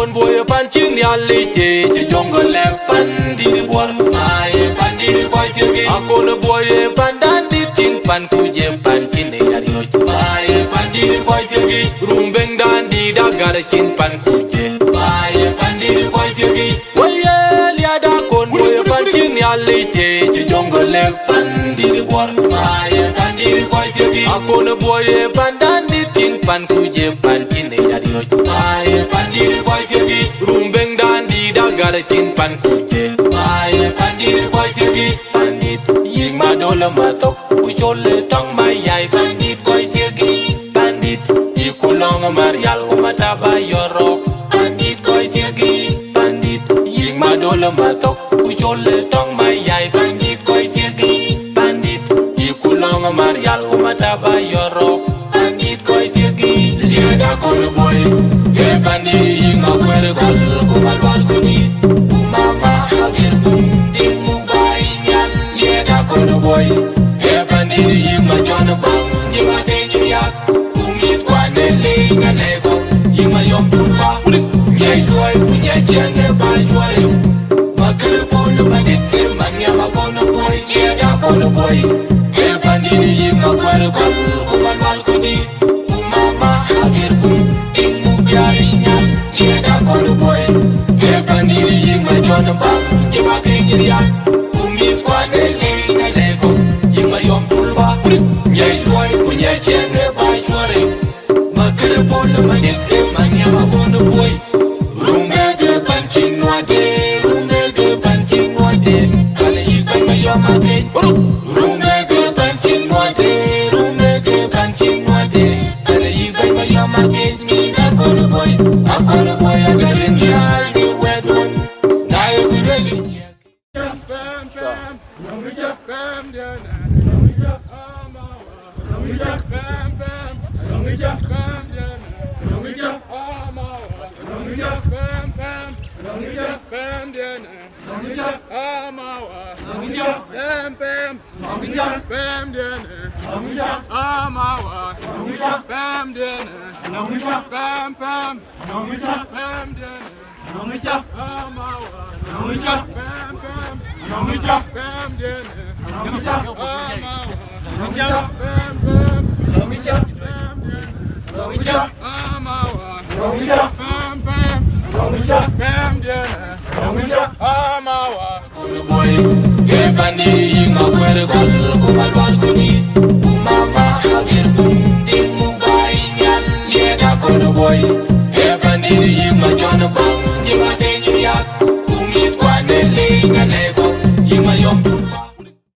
kon boy panchin yalite ci jongole pandi bor ay pandi boy tigi akon boy pandandi tin pan kuje panchin yariyo ay pandi boy tigi rumbeng dandi dagar chin pan kuje ay pandi boy tigi waye liada kon boy panchin yalite ci jongole pandi bor ay pandi boy tigi akon boy pandandi tin pan kuje panchin yariyo ay pandi boy tigi rumbeng dandi dagar chin pan kuje ay pandi boy tigi pandit ying madola matok uchole tong mayai pandit boy tigi pandit ikulong marial umataba yoro pandit boy tigi pandit ying madola matok uchole tong mayai pandit boy tigi pandit ikulong marial umataba yoro pandit boy tigi liada kono boy e pandi yinga kwere kol kumalwal kuni umama hagir bum ting mugai nyal liada kono boy e pandi yinga chona bang yinga tenyi yak umis kwane linga lego yinga yom turba nyai doy punya chenge bai chware makir polo madike manya makono boy liada kono boy e pandi yinga kwere kol kumalwal kuni umama hagir bum ting mugai nyal liada kono boy e pandi yinga chona bang yinga tenyi yak umis kwane linga lego yinga yom turba nyai doy punya chenge bai chware makir polo madike manya makono boy rumege panchinwade kale yiban mayomade rumege panchinwade kale yiban mayomade ni akon boy agarin yali wedun na you really boy e pandi yinga kwere kol kumalwal kuni